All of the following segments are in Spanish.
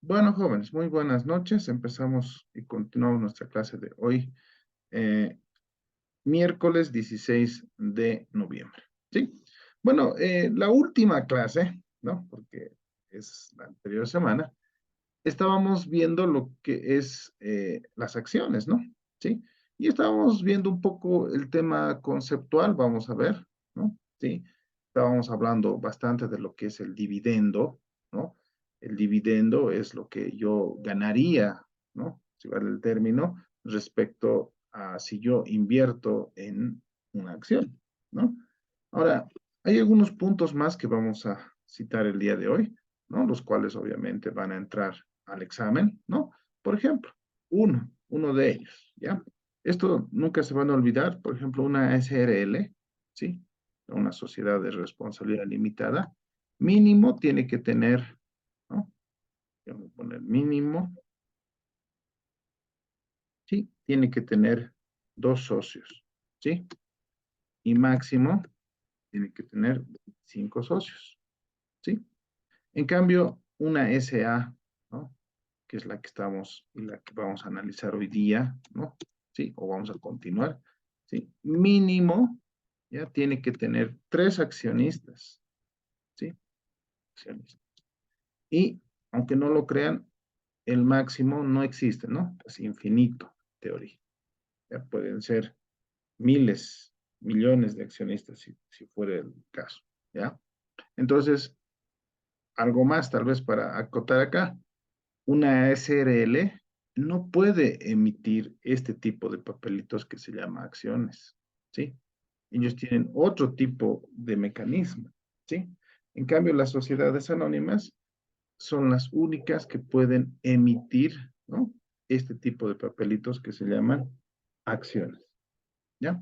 Bueno, jóvenes, muy buenas noches. Empezamos y continuamos nuestra clase de hoy, eh, miércoles 16 de noviembre. ¿Sí? Bueno, la última clase, ¿no? Porque es la anterior semana, estábamos viendo lo que es las acciones, ¿no? ¿Sí? Y estábamos viendo un poco el tema conceptual, vamos a ver, ¿no? ¿Sí? Estábamos hablando bastante de lo que es el dividendo, ¿no? El dividendo es lo que yo ganaría, ¿no? Si vale el término, respecto a si yo invierto en una acción, ¿no? Ahora, hay algunos puntos más que vamos a citar el día de hoy, ¿no? Los cuales obviamente van a entrar al examen, ¿no? Por ejemplo, uno de ellos, ¿ya? Esto nunca se van a olvidar, por ejemplo, una SRL, ¿sí? Una sociedad de responsabilidad limitada, mínimo tiene que tener, ¿no? Voy a poner mínimo, ¿sí? Tiene que tener 2 socios, ¿sí? Y máximo tiene que tener 5 socios, ¿sí? En cambio, una SA, ¿no? Que es la que estamos y la que vamos a analizar hoy día, ¿no? Sí, o vamos a continuar, ¿sí? Mínimo, ya tiene que tener 3 accionistas, ¿sí? Accionistas. Y, aunque no lo crean, el máximo no existe, ¿no? Es infinito, teoría. Ya pueden ser miles, millones de accionistas, si fuera el caso, ¿ya? Entonces, algo más tal vez para acotar acá. Una SRL no puede emitir este tipo de papelitos que se llama acciones, ¿sí? Ellos tienen otro tipo de mecanismo, ¿sí? En cambio, las sociedades anónimas son las únicas que pueden emitir, ¿no? Este tipo de papelitos que se llaman acciones, ¿ya?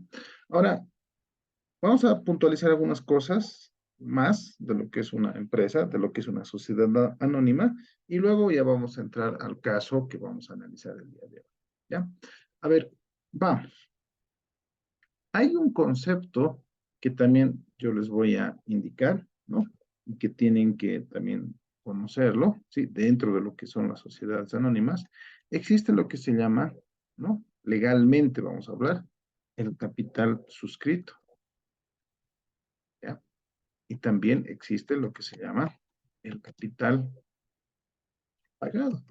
Ahora, vamos a puntualizar algunas cosas más de lo que es una empresa, de lo que es una sociedad anónima, y luego ya vamos a entrar al caso que vamos a analizar el día de hoy. ¿Ya? A ver, vamos. Hay un concepto que también yo les voy a indicar, ¿no? Y que tienen que también conocerlo, ¿sí? Dentro de lo que son las sociedades anónimas, existe lo que se llama, ¿no? Legalmente vamos a hablar, el capital suscrito, ¿ya? Y también existe lo que se llama el capital pagado,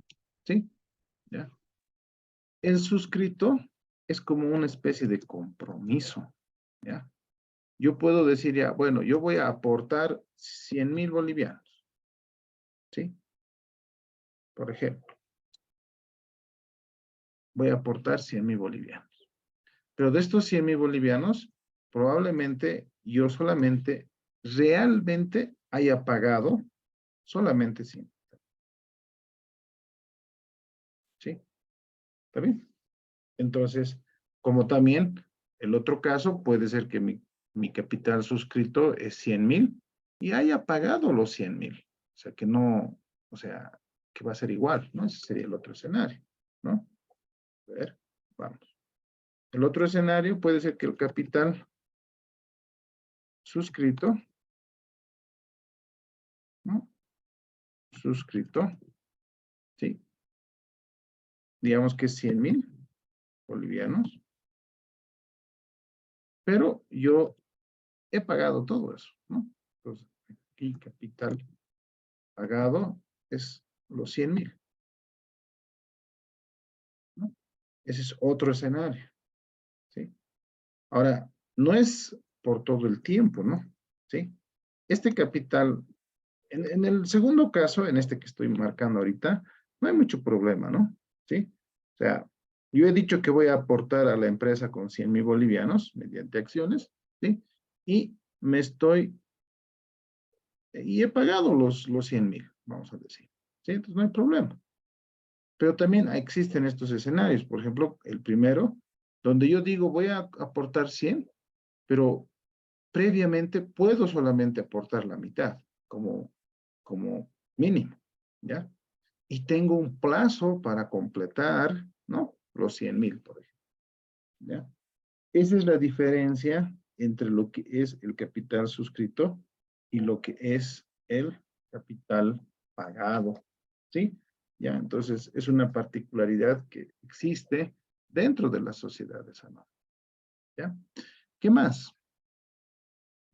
¿sí? ¿Ya? El suscrito es como una especie de compromiso, ¿ya? Yo puedo decir ya, bueno, yo voy a aportar 100,000 bolivianos, ¿sí? Por ejemplo, voy a aportar 100,000 bolivianos. Pero de estos 100,000 bolivianos, probablemente yo solamente realmente haya pagado solamente 100, ¿sí? ¿Está bien? Entonces, como también el otro caso puede ser que mi capital suscrito es 100,000 y haya pagado los 100,000. O sea, que no, o sea, que va a ser igual, ¿no? Ese sería el otro escenario, ¿no? A ver, vamos. El otro escenario puede ser que el capital suscrito, ¿no? Suscrito, ¿sí? Digamos que es 100,000 bolivianos, pero yo he pagado todo eso, ¿no? Entonces, aquí capital pagado es los 100,000, ¿no? Ese es otro escenario, ¿sí? Ahora, no es por todo el tiempo, ¿no? ¿Sí? Este capital, en el segundo caso, en este que estoy marcando ahorita, no hay mucho problema, ¿no? ¿Sí? O sea, yo he dicho que voy a aportar a la empresa con 100,000 bolivianos mediante acciones, ¿sí? Y me estoy, y he pagado los 100,000, vamos a decir, ¿sí? Entonces no hay problema. Pero también existen estos escenarios, por ejemplo, el primero, donde yo digo voy a aportar 100, pero previamente puedo solamente aportar la mitad como mínimo, ¿ya? Y tengo un plazo para completar, ¿no? Los 100,000, por ejemplo, ¿ya? Esa es la diferencia entre lo que es el capital suscrito y lo que es el capital pagado, ¿sí? ¿ya? Entonces, es una particularidad que existe dentro de las sociedades anónimas, ¿ya? ¿Qué más?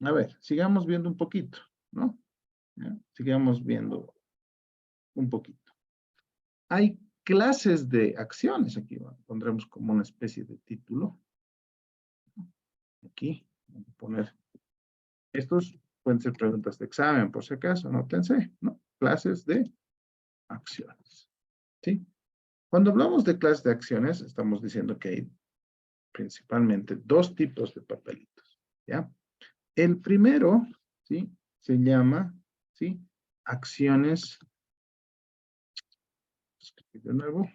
A ver, sigamos viendo un poquito, ¿no? ¿Ya? Sigamos viendo un poquito. Hay clases de acciones, aquí pondremos como una especie de título. Aquí, vamos a poner, estos pueden ser preguntas de examen, por si acaso, anótense, ¿no? Clases de acciones, ¿sí? Cuando hablamos de clases de acciones, estamos diciendo que hay principalmente dos tipos de papelitos, ¿ya? El primero, ¿sí? Se llama, ¿sí? Acciones, de nuevo,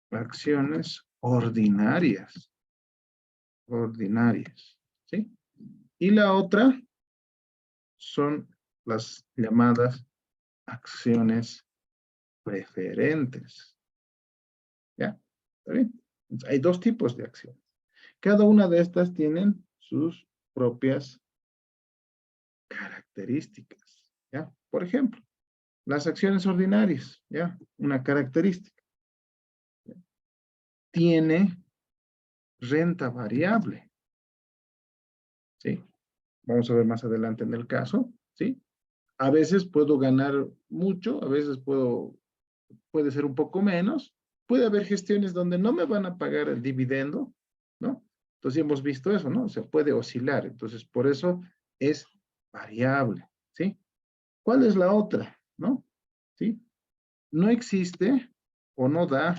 acciones ordinarias, ¿sí? Y la otra son las llamadas acciones preferentes, ¿ya? ¿Está bien? Entonces, hay dos tipos de acciones. Cada una de estas tienen sus propias características, ¿ya? Por ejemplo, las acciones ordinarias, ¿ya? Una característica. ¿Ya? Tiene renta variable, ¿sí? Vamos a ver más adelante en el caso, ¿sí? A veces puedo ganar mucho, a veces puede ser un poco menos. Puede haber gestiones donde no me van a pagar el dividendo, ¿no? Entonces hemos visto eso, ¿no? Se puede oscilar. Entonces, por eso es variable, ¿sí? ¿Cuál es la otra? ¿No? ¿Sí? No existe o no da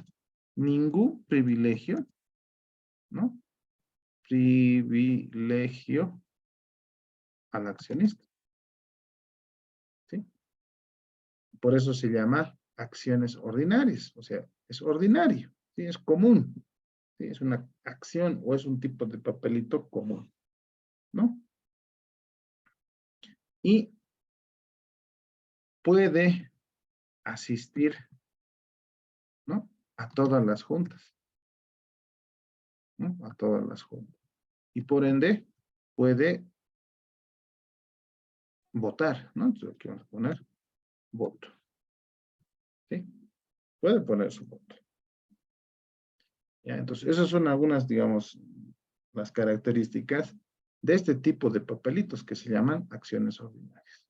ningún privilegio, ¿no? Privilegio al accionista, ¿sí? Por eso se llama acciones ordinarias, o sea, es ordinario, ¿sí? Es común, ¿sí? Es una acción o es un tipo de papelito común, ¿no? Y puede asistir, ¿no? A todas las juntas, ¿no? A todas las juntas. Y por ende, puede votar, ¿no? Entonces aquí vamos a poner voto, ¿sí? Puede poner su voto. ¿Ya? Entonces, esas son algunas, digamos, las características de este tipo de papelitos que se llaman acciones ordinarias.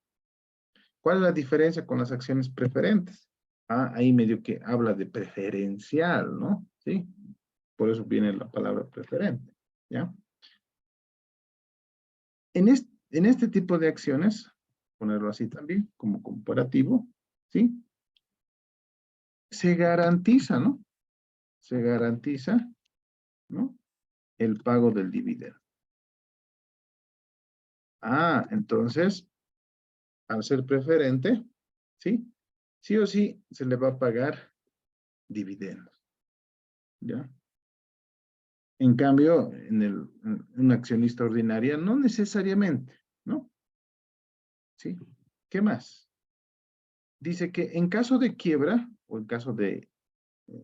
¿Cuál es la diferencia con las acciones preferentes? Ah, ahí medio que habla de preferencial, ¿no? Sí, por eso viene la palabra preferente, ¿ya? En este tipo de acciones, ponerlo así también, como comparativo, ¿sí? Se garantiza, ¿no? Se garantiza, ¿no? El pago del dividendo. Ah, entonces, al ser preferente, ¿sí? Sí o sí se le va a pagar dividendos, ¿ya? En cambio, en una accionista ordinaria, no necesariamente, ¿no? ¿Sí? ¿Qué más? Dice que en caso de quiebra, o en caso de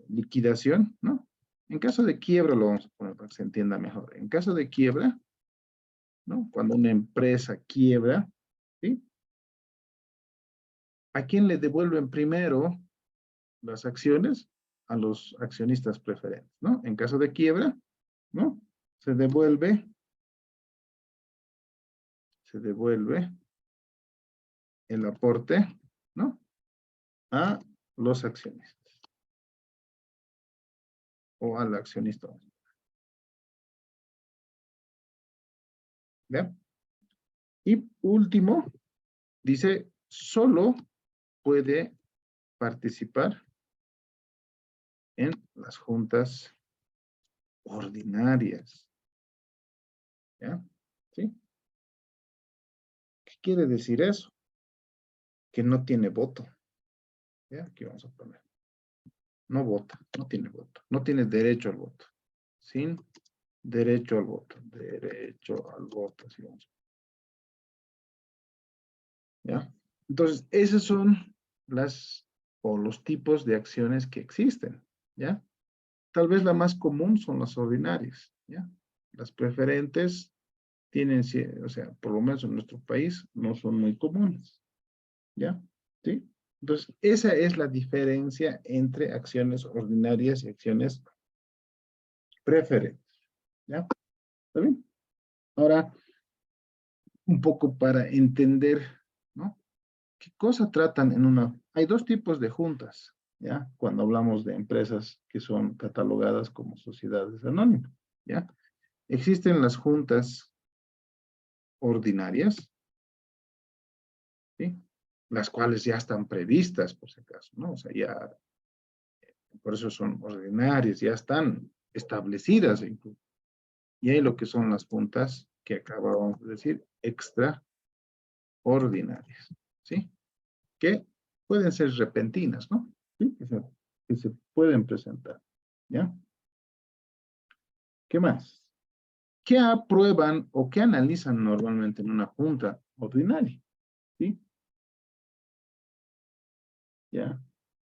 liquidación, ¿no? En caso de quiebra, lo vamos a poner para que se entienda mejor. En caso de quiebra, ¿no? Cuando una empresa quiebra, ¿sí? ¿A quién le devuelven primero las acciones? A los accionistas preferentes, ¿no? En caso de quiebra, ¿no? Se devuelve el aporte, ¿no? A los accionistas o al accionista. ¿Ya? Y último, dice, solo puede participar en las juntas ordinarias. ¿Ya? ¿Sí? ¿Qué quiere decir eso? Que no tiene voto. ¿Ya? Aquí vamos a poner. No vota, no tiene voto, no tiene derecho al voto. Sin derecho al voto, derecho al voto, así vamos. ¿Ya? Entonces, esas son las o los tipos de acciones que existen, ¿ya? Tal vez la más común son las ordinarias, ¿ya? Las preferentes tienen, o sea, por lo menos en nuestro país, no son muy comunes, ¿ya? ¿Sí? Entonces, esa es la diferencia entre acciones ordinarias y acciones preferentes. ¿Ya? ¿Está bien? Ahora, un poco para entender, ¿no? ¿Qué cosa tratan en una? Hay dos tipos de juntas, ¿ya? Cuando hablamos de empresas que son catalogadas como sociedades anónimas, ¿ya? Existen las juntas ordinarias, ¿sí? Las cuales ya están previstas, por si acaso, ¿no? O sea, ya, por eso son ordinarias, ya están establecidas incluso. Y hay lo que son las juntas que acabamos de decir, extraordinarias, ¿sí? Que pueden ser repentinas, ¿no? ¿Sí? Que se pueden presentar, ¿ya? ¿Qué más? ¿Qué aprueban o qué analizan normalmente en una junta ordinaria? ¿Sí? ¿Ya?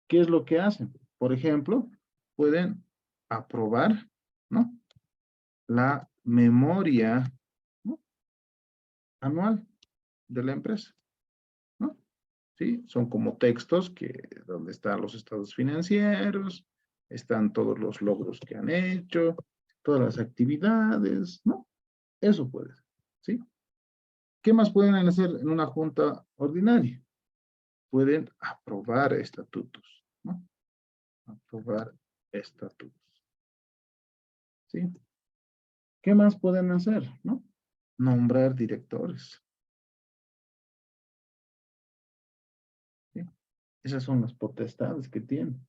¿Qué es lo que hacen? Por ejemplo, pueden aprobar, ¿no? La memoria, ¿no? Anual de la empresa, ¿no? ¿Sí? Son como textos que, donde están los estados financieros, están todos los logros que han hecho, todas las actividades, ¿no? Eso puede ser, ¿sí? ¿Qué más pueden hacer en una junta ordinaria? Pueden aprobar estatutos, ¿no? Aprobar estatutos, ¿sí? ¿Qué más pueden hacer, no? Nombrar directores, ¿sí? Esas son las potestades que tienen,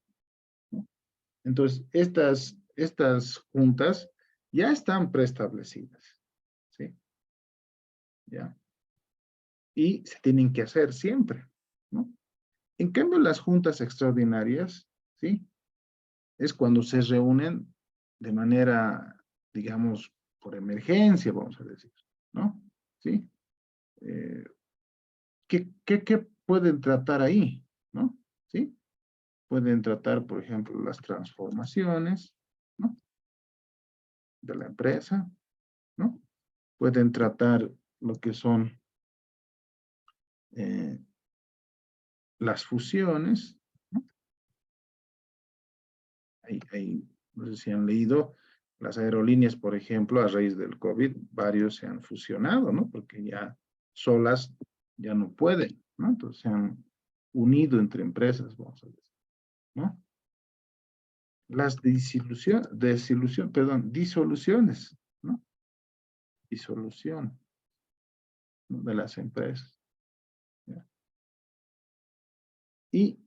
¿no? Entonces, estas juntas ya están preestablecidas, ¿sí? ¿Ya? Y se tienen que hacer siempre, ¿no? En cambio, las juntas extraordinarias, ¿sí? Es cuando se reúnen de manera, digamos, por emergencia, vamos a decir, ¿no? ¿Sí? Eh, ¿qué pueden tratar ahí, ¿no? ¿Sí? Pueden tratar, por ejemplo, las transformaciones, ¿no? De la empresa, ¿no? Pueden tratar lo que son eh, las fusiones, ¿no? No sé si han leído, las aerolíneas, por ejemplo, a raíz del COVID, varios se han fusionado, ¿no? Porque ya solas ya no pueden, ¿no? Entonces se han unido entre empresas, vamos a decir, ¿no? Las disoluciones, ¿no? Disolución, ¿no? De las empresas, ¿ya? Y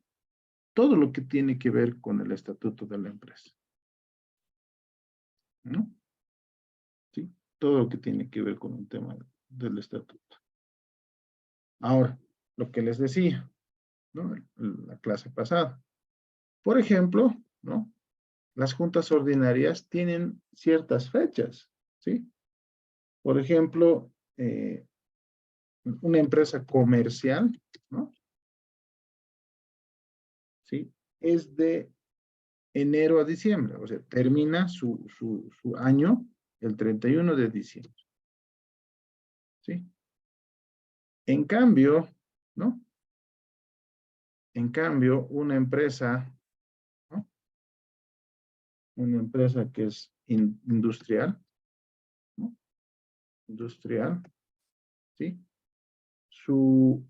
todo lo que tiene que ver con el estatuto de la empresa, ¿no? ¿Sí? Todo lo que tiene que ver con el tema del estatuto. Ahora, lo que les decía, ¿no? La clase pasada. Por ejemplo, ¿no? Las juntas ordinarias tienen ciertas fechas, ¿sí? Por ejemplo, una empresa comercial, ¿no? ¿Sí? Es de enero a diciembre, o sea, termina su año el 31 de diciembre, ¿sí? En cambio, ¿no? En cambio, una empresa, ¿no? Una empresa que es industrial, ¿no? Industrial, ¿sí? Su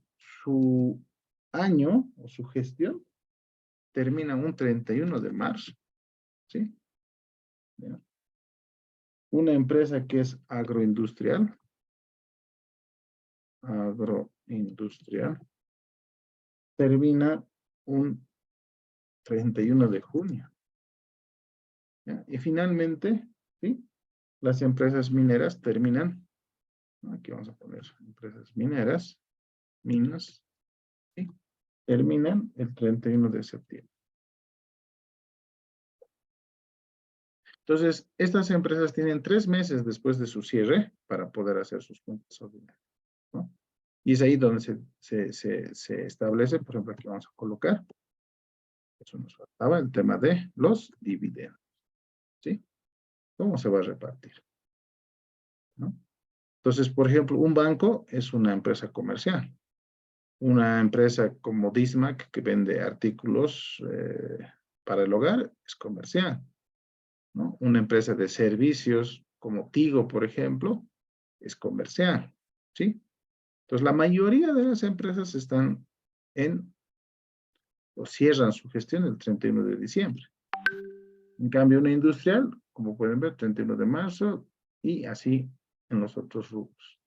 año o su gestión termina un 31 de marzo, ¿sí? ¿Ya? Una empresa que es agroindustrial, termina un 31 de junio, ¿ya? Y finalmente, ¿sí? Las empresas mineras terminan, ¿no? Aquí vamos a poner empresas mineras, minas, ¿sí? Terminan el 31 de septiembre. Entonces, estas empresas tienen 3 meses después de su cierre para poder hacer sus cuentas ordinarias, ¿no? Y es ahí donde se establece, por ejemplo, aquí vamos a colocar, eso nos faltaba, el tema de los dividendos, ¿sí? ¿Cómo se va a repartir? ¿No? Entonces, por ejemplo, un banco es una empresa comercial, Una empresa como Dismac que vende artículos para el hogar es comercial, ¿no? Una empresa de servicios como Tigo, por ejemplo, es comercial, ¿sí? Entonces, la mayoría de las empresas están en, o cierran su gestión el 31 de diciembre. En cambio, una industrial, como pueden ver, 31 de marzo y así en los otros rubros,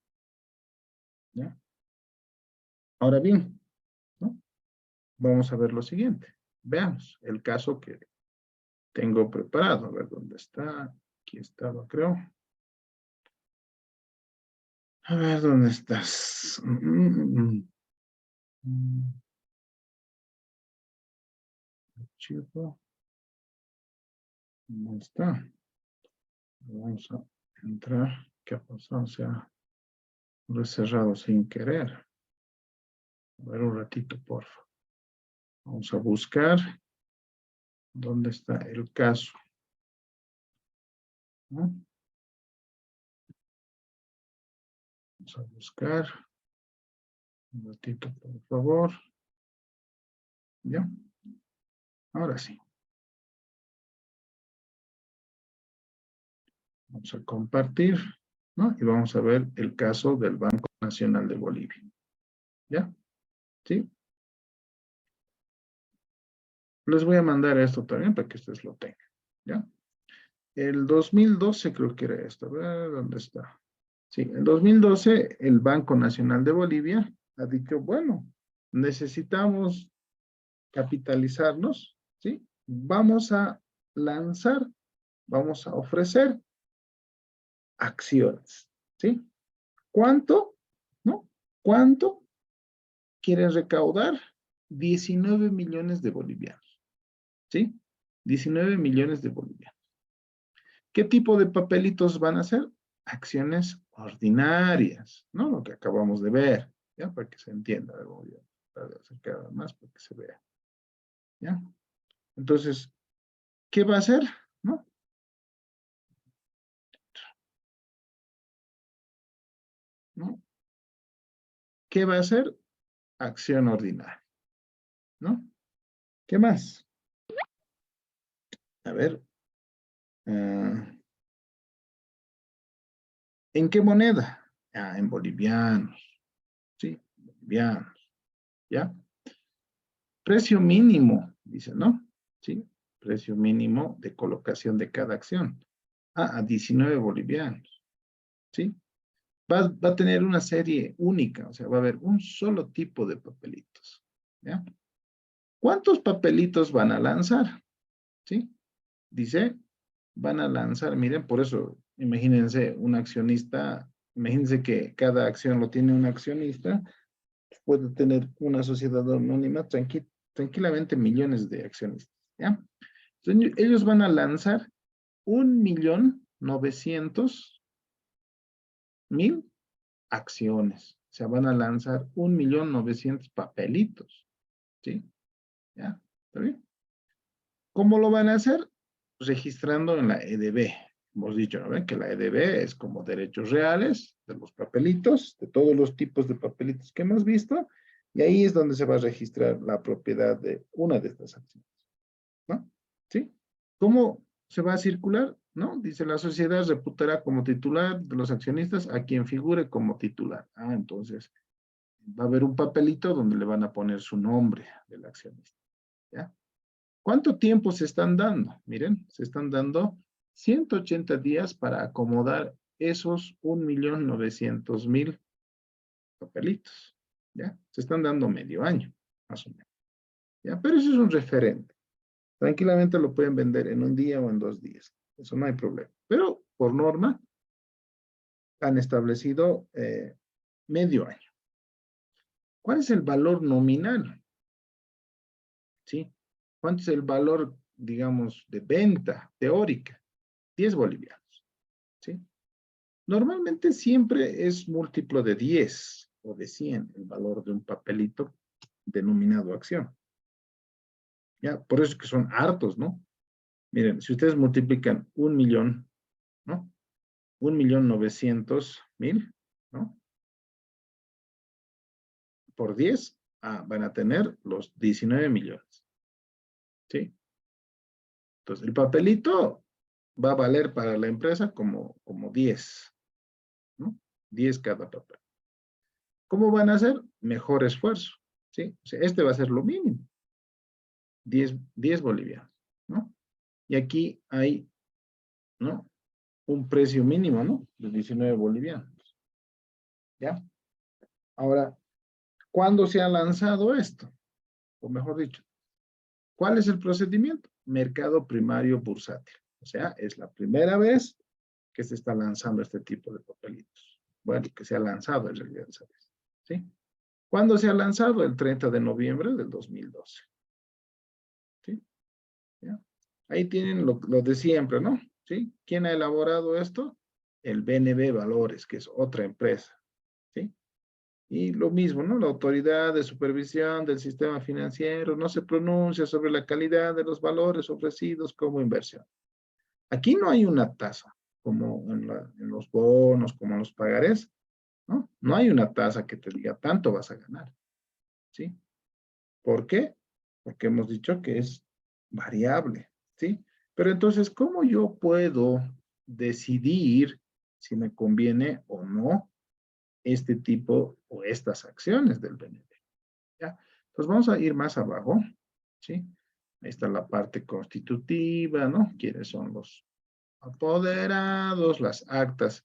¿ya? Ahora bien, ¿no? Vamos a ver lo siguiente. Veamos el caso que tengo preparado. A ver dónde está. Aquí estaba, creo. A ver dónde estás. Archivo. ¿Dónde está? Vamos a entrar. ¿Qué ha pasado? Se ha cerrado sin querer. A ver un ratito, por favor. Vamos a buscar dónde está el caso, ¿no? Vamos a buscar. Un ratito, por favor. Ya. Ahora sí. Vamos a compartir, ¿no? Y vamos a ver el caso del Banco Nacional de Bolivia. ¿Ya? ¿Sí? Les voy a mandar esto también para que ustedes lo tengan. ¿Ya? El 2012 creo que era esto. A ver, ¿dónde está? Sí, en 2012 el Banco Nacional de Bolivia ha dicho, bueno, necesitamos capitalizarnos, ¿sí? Vamos a lanzar, vamos a ofrecer acciones, ¿sí? ¿Cuánto? ¿No? ¿Cuánto quieren recaudar? 19 millones de bolivianos, ¿sí? 19 millones de bolivianos. ¿Qué tipo de papelitos van a hacer? Acciones ordinarias, ¿no? Lo que acabamos de ver, ¿ya? Para que se entienda. Voy a tratar de acercar más para que se vea, ¿ya? Entonces, ¿qué va a hacer? ¿No? ¿No? ¿Qué va a hacer? Acción ordinaria, ¿no? ¿Qué más? A ver. ¿En qué moneda? Ah, en bolivianos, ¿sí? Bolivianos, ¿ya? Precio mínimo, dice, ¿no? ¿Sí? Precio mínimo de colocación de cada acción. Ah, a 19 bolivianos, ¿sí? Va a tener una serie única, o sea, va a haber un solo tipo de papelitos, ¿ya? ¿Cuántos papelitos van a lanzar? ¿Sí? Dice, van a lanzar, miren, por eso, imagínense un accionista, imagínense que cada acción lo tiene un accionista, puede tener una sociedad anónima tranquilamente millones de accionistas, ¿ya? Entonces, ellos van a lanzar 1.900.000 acciones. O sea, van a lanzar 1.900.000 papelitos, ¿sí? ¿Ya? ¿Está bien? ¿Cómo lo van a hacer? Registrando en la EDB. Hemos dicho, ¿no? Que la EDB es como derechos reales de los papelitos, de todos los tipos de papelitos que hemos visto, y ahí es donde se va a registrar la propiedad de una de estas acciones, ¿no? ¿Sí? ¿Cómo se va a circular? ¿No? Dice, la sociedad reputará como titular de los accionistas a quien figure como titular. Ah, entonces va a haber un papelito donde le van a poner su nombre del accionista, ¿ya? ¿Cuánto tiempo se están dando? Miren, se están dando 180 días para acomodar esos 1.900.000 papelitos, ¿ya? Se están dando medio año, más o menos, ¿ya? Pero eso es un referente. Tranquilamente lo pueden vender en un día o en 2 días. Eso no hay problema. Pero por norma han establecido medio año. ¿Cuál es el valor nominal? ¿Sí? ¿Cuánto es el valor, digamos, de venta teórica? 10 bolivianos. ¿Sí? Normalmente siempre es múltiplo de 10 o de 100 el valor de un papelito denominado acción. ¿Ya? Por eso que son hartos, ¿no? Miren, si ustedes multiplican 1.000.000, ¿no? 1.900.000, ¿no? Por 10, van a tener los 19 millones. ¿Sí? Entonces, el papelito va a valer para la empresa como 10, ¿no? 10 cada papel. ¿Cómo van a hacer? Mejor esfuerzo, ¿sí? O sea, este va a ser lo mínimo, 10 bolivianos, ¿no? Y aquí hay, ¿no? Un precio mínimo, ¿no? De 19 bolivianos, ¿ya? Ahora, ¿cuándo se ha lanzado esto? O mejor dicho, ¿cuál es el procedimiento? Mercado primario bursátil. O sea, es la primera vez que se está lanzando este tipo de papelitos. Bueno, que se ha lanzado en realidad, ¿sabes? ¿Sí? ¿Cuándo se ha lanzado? El 30 de noviembre del 2012. ¿Sí? ¿Ya? Ahí tienen lo de siempre, ¿no? ¿Sí? ¿Quién ha elaborado esto? El BNB Valores, que es otra empresa. ¿Sí? Y lo mismo, ¿no? La autoridad de supervisión del sistema financiero no se pronuncia sobre la calidad de los valores ofrecidos como inversión. Aquí no hay una tasa, como en los bonos, como en los pagarés, ¿no? No hay una tasa que te diga tanto vas a ganar, ¿sí? ¿Por qué? Porque hemos dicho que es variable, ¿sí? Pero entonces, ¿cómo yo puedo decidir si me conviene o no este tipo o estas acciones del BNB? ¿Ya? Entonces vamos a ir más abajo, ¿sí? Ahí está la parte constitutiva, ¿no? ¿Quiénes son los apoderados? Las actas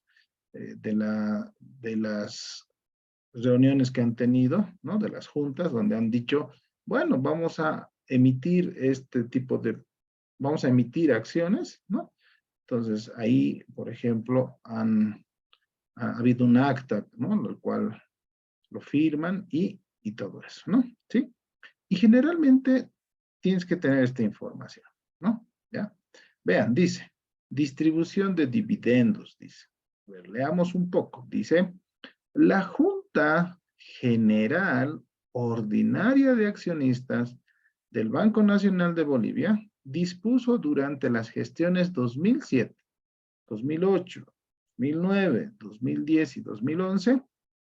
de las reuniones que han tenido, ¿no? De las juntas, donde han dicho, bueno, vamos a emitir este tipo de, vamos a emitir acciones, ¿no? Entonces, ahí, por ejemplo, ha habido un acta, ¿no? El cual lo firman y todo eso, ¿no? ¿Sí? Y generalmente tienes que tener esta información, ¿no? ¿Ya? Vean, dice, distribución de dividendos, dice. A ver, leamos un poco. Dice, la Junta General Ordinaria de Accionistas del Banco Nacional de Bolivia dispuso durante las gestiones 2007, 2008, 2009, 2010 y 2011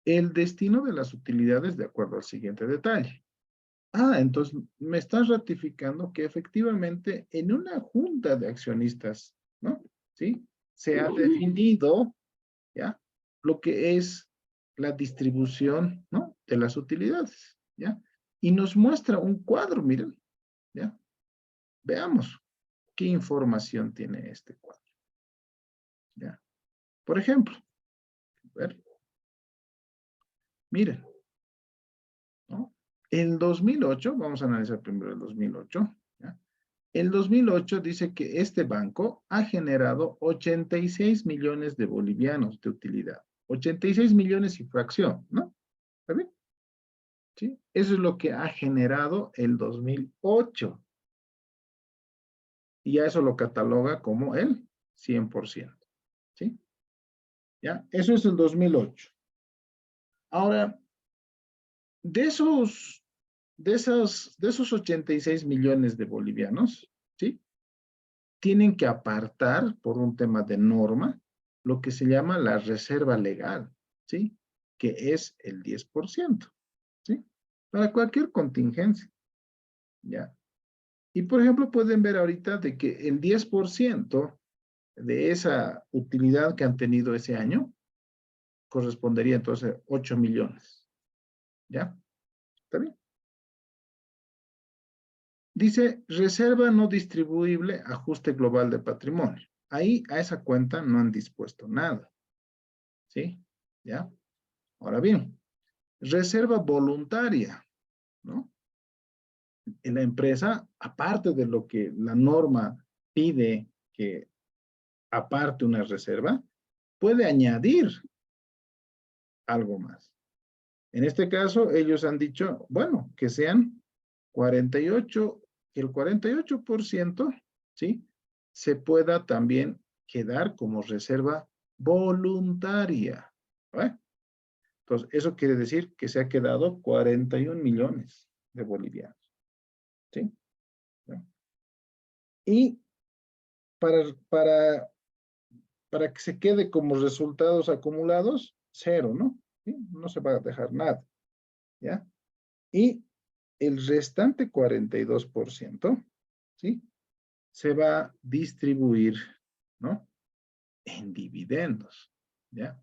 el destino de las utilidades de acuerdo al siguiente detalle. Entonces me estás ratificando que efectivamente en una junta de accionistas, ¿no? ¿Sí? Se ha definido, ¿ya? Lo que es la distribución, ¿no? De las utilidades, ¿ya? Y nos muestra un cuadro, miren, ¿ya? Veamos qué información tiene este cuadro, ¿ya? Por ejemplo, a ver, miren, ¿no? En 2008, vamos a analizar primero el 2008, ¿ya? El 2008 dice que este banco ha generado 86 millones de bolivianos de utilidad. 86 millones y fracción, ¿no? ¿Está bien? ¿Sí? Eso es lo que ha generado el 2008. Y ya eso lo cataloga como el 100%. ¿Sí? ¿Ya? Eso es el 2008. Ahora, de esos 86 millones de bolivianos, ¿sí? Tienen que apartar por un tema de norma lo que se llama la reserva legal, ¿sí? Que es el 10%, ¿sí? Para cualquier contingencia, ¿ya? Y por ejemplo, pueden ver ahorita de que el 10% de esa utilidad que han tenido ese año correspondería entonces a 8 millones, ¿ya? ¿Está bien? Dice, reserva no distribuible, ajuste global de patrimonio. Ahí a esa cuenta no han dispuesto nada, ¿sí? ¿Ya? Ahora bien, reserva voluntaria, ¿no? En la empresa, aparte de lo que la norma pide que aparte una reserva, puede añadir algo más. En este caso, ellos han dicho, bueno, que sean 48, que el 48%, ¿sí? Se pueda también quedar como reserva voluntaria. ¿Vale? Entonces, eso quiere decir que se ha quedado 41 millones de bolivianos. ¿Sí? ¿No? Y para, para, para que se quede como resultados acumulados, cero, ¿no? ¿Sí? No se va a dejar nada. ¿Ya? Y el restante 42%, ¿sí? Se va a distribuir, ¿no? En dividendos, ¿ya?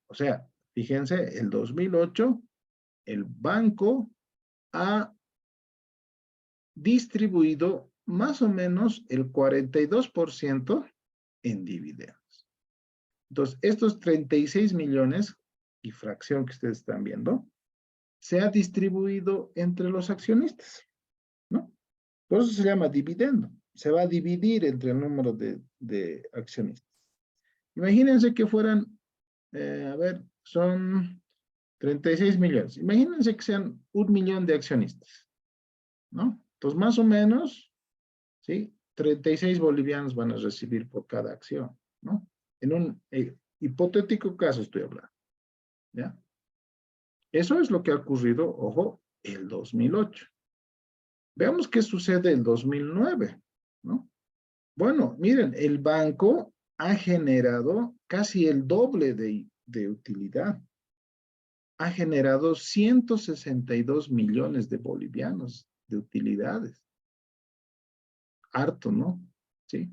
O sea, fíjense, el 2008, el banco ha distribuido más o menos el 42% en dividendos. Entonces, estos 36 millones y fracción que ustedes están viendo, se ha distribuido entre los accionistas, ¿no? Por eso se llama dividendo. Se va a dividir entre el número de accionistas. Imagínense que fueran, a ver, son 36 millones. Imagínense que sean 1 millón de accionistas, ¿no? Entonces, más o menos, ¿sí? 36 bolivianos van a recibir por cada acción, ¿no? En un hipotético caso estoy hablando, ¿ya? Eso es lo que ha ocurrido, ojo, el 2008. Veamos qué sucede el 2009, ¿no? Bueno, miren, el banco ha generado casi el doble de utilidad. Ha generado 162 millones de bolivianos de utilidades. Harto, ¿no? Sí.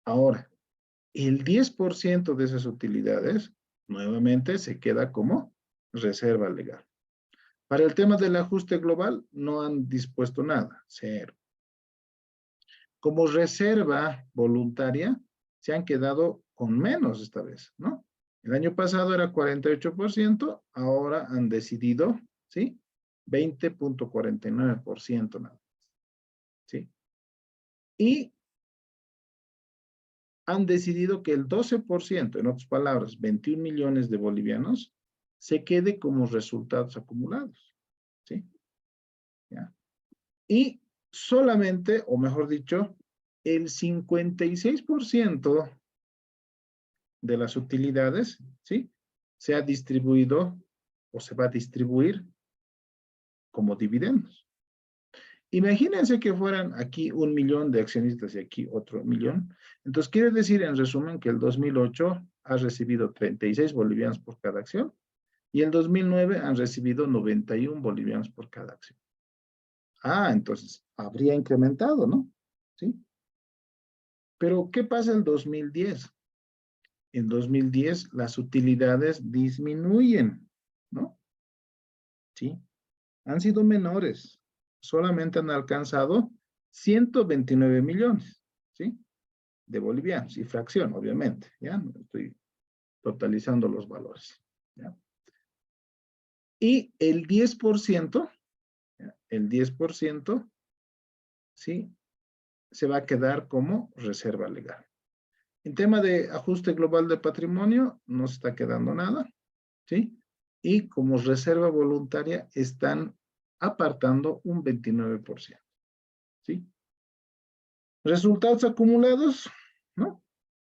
Ahora, el 10% de esas utilidades nuevamente se queda como reserva legal. Para el tema del ajuste global no han dispuesto nada, cero. Como reserva voluntaria se han quedado con menos esta vez, ¿no? El año pasado era 48%, ahora han decidido, ¿sí? 20.49% nada más, ¿sí? Y han decidido que el 12%, en otras palabras, 21 millones de bolivianos, se quede como resultados acumulados, ¿sí? ¿Ya? Y solamente, o mejor dicho, el 56% de las utilidades, ¿sí? Se ha distribuido o se va a distribuir como dividendos. Imagínense que fueran aquí 1 millón de accionistas y aquí otro millón. Entonces, quiere decir, en resumen, que el 2008 ha recibido 36 bolivianos por cada acción y el 2009 han recibido 91 bolivianos por cada acción. Ah, entonces, habría incrementado, ¿no? ¿Sí? Pero, ¿qué pasa en 2010? En 2010 las utilidades disminuyen, ¿no? ¿Sí? Han sido menores. Solamente han alcanzado 129 millones, ¿sí? De bolivianos y fracción, obviamente, ¿ya? No estoy totalizando los valores, ¿ya? Y el 10%, ¿ya? El 10%, ¿sí? Se va a quedar como reserva legal. En tema de ajuste global de patrimonio, no se está quedando nada, ¿sí? Y como reserva voluntaria están apartando un 29%, ¿sí? Resultados acumulados, ¿no?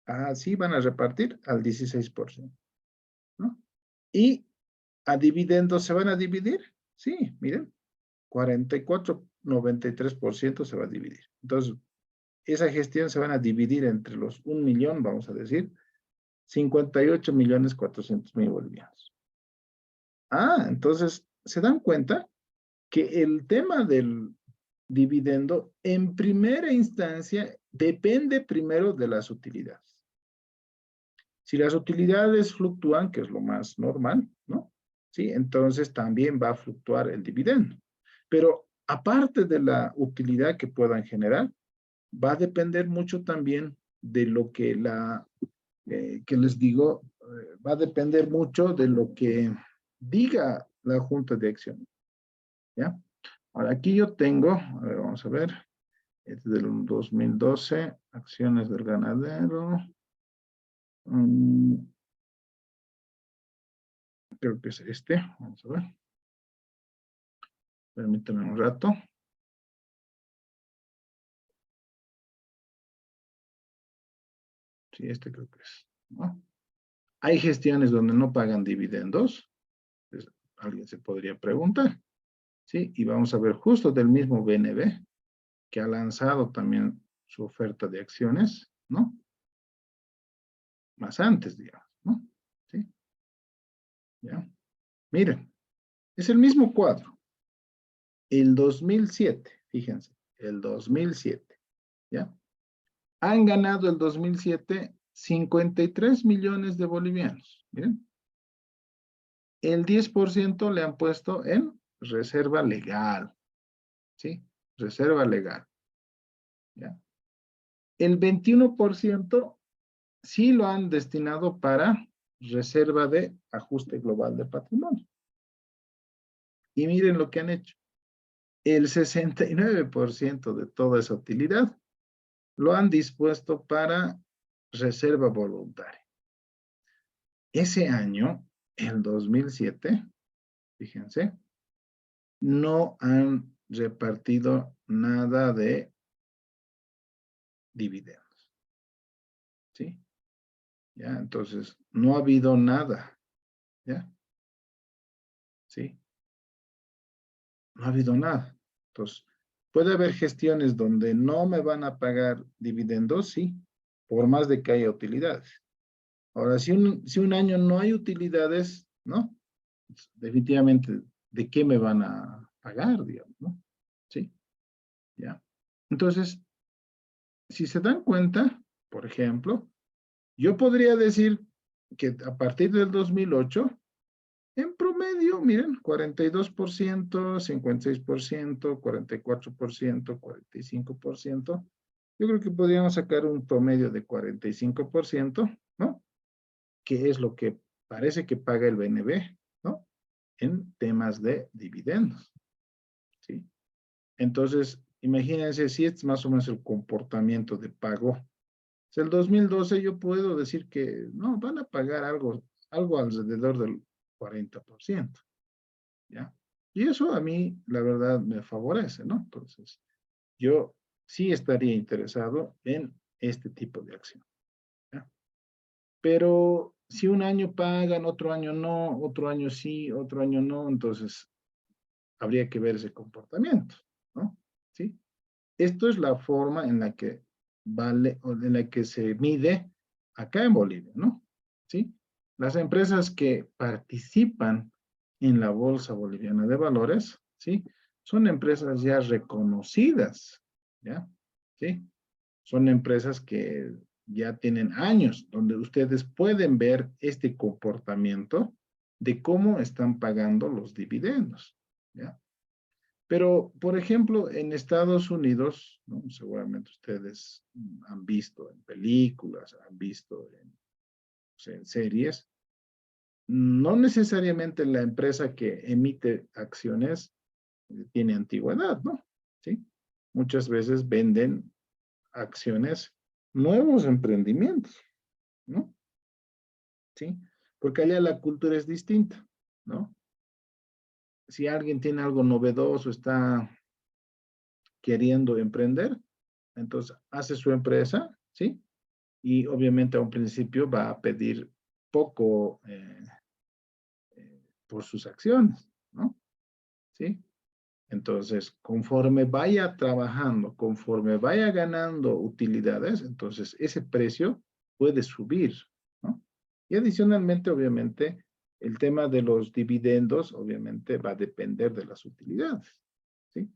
Así van a repartir al 16%, ¿no? Y a dividendos se van a dividir, sí, miren, 44,93% se va a dividir. Entonces, esa gestión se van a dividir entre los 1 millón, vamos a decir, 58.400.000 bolivianos. Entonces, ¿se dan cuenta que el tema del dividendo en primera instancia depende primero de las utilidades? Si las utilidades fluctúan, que es lo más normal, ¿no? Sí, entonces también va a fluctuar el dividendo. Pero aparte de la utilidad que puedan generar, va a depender mucho también de lo que que les digo, va a depender mucho de lo que diga la Junta de Acción, ¿ya? Ahora, aquí yo tengo, a ver, vamos a ver, este del 2012, acciones del ganadero. Creo que es este, vamos a ver. Permítame un rato. Sí, este creo que es, ¿no? Hay gestiones donde no pagan dividendos. Pues, alguien se podría preguntar, ¿sí? Y vamos a ver justo del mismo BNB, que ha lanzado también su oferta de acciones, ¿no? Más antes, digamos, ¿no? ¿Sí? ¿Ya? Miren, es el mismo cuadro. el 2007, fíjense, el 2007, ¿ya? Han ganado el 2007 53 millones de bolivianos, miren. El 10% le han puesto en reserva legal, ¿sí? Reserva legal, ¿ya? El 21% sí lo han destinado para reserva de ajuste global de patrimonio. Y miren lo que han hecho. El 69% de toda esa utilidad lo han dispuesto para reserva voluntaria. Ese año, el 2007, fíjense, no han repartido nada de dividendos. ¿Sí? ¿Ya? Entonces, no ha habido nada. ¿Ya? ¿Sí? No ha habido nada. Entonces, puede haber gestiones donde no me van a pagar dividendos, sí, por más de que haya utilidades. Ahora, si un año no hay utilidades, ¿no? Definitivamente, ¿de qué me van a pagar, digamos, ¿no? ¿Sí? ¿Ya? Entonces, si se dan cuenta, por ejemplo, yo podría decir que a partir del 2008, en promedio, miren, 42%, 56%, 44%, 45%, yo creo que podríamos sacar un promedio de 45%, ¿no? Que es lo que parece que paga el BNB, ¿no? En temas de dividendos, ¿sí? Entonces, imagínense si es más o menos el comportamiento de pago. El 2012 yo puedo decir que no, van a pagar algo alrededor del 40%, ¿ya? Y eso a mí, la verdad, me favorece, ¿no? Entonces, yo sí estaría interesado en este tipo de acción, ¿ya? Pero si un año pagan, otro año no, otro año sí, otro año no, entonces habría que ver ese comportamiento, ¿no? ¿Sí? Esto es la forma en la que vale, o en la que se mide acá en Bolivia, ¿no? ¿Sí? Las empresas que participan en la Bolsa Boliviana de Valores, ¿sí? Son empresas ya reconocidas, ¿ya? ¿Sí? Son empresas que ya tienen años, donde ustedes pueden ver este comportamiento de cómo están pagando los dividendos, ¿ya? Pero, por ejemplo, en Estados Unidos, ¿no? Seguramente ustedes han visto en películas, han visto en series, no necesariamente la empresa que emite acciones tiene antigüedad, ¿no? ¿Sí? Muchas veces venden acciones, nuevos emprendimientos, ¿no? ¿Sí? Porque allá la cultura es distinta, ¿no? Si alguien tiene algo novedoso, está queriendo emprender, entonces hace su empresa, ¿sí? Y obviamente a un principio va a pedir poco por sus acciones, ¿no? ¿Sí? Entonces, conforme vaya trabajando, conforme vaya ganando utilidades, entonces ese precio puede subir, ¿no? Y adicionalmente, obviamente, el tema de los dividendos, obviamente, va a depender de las utilidades, ¿sí?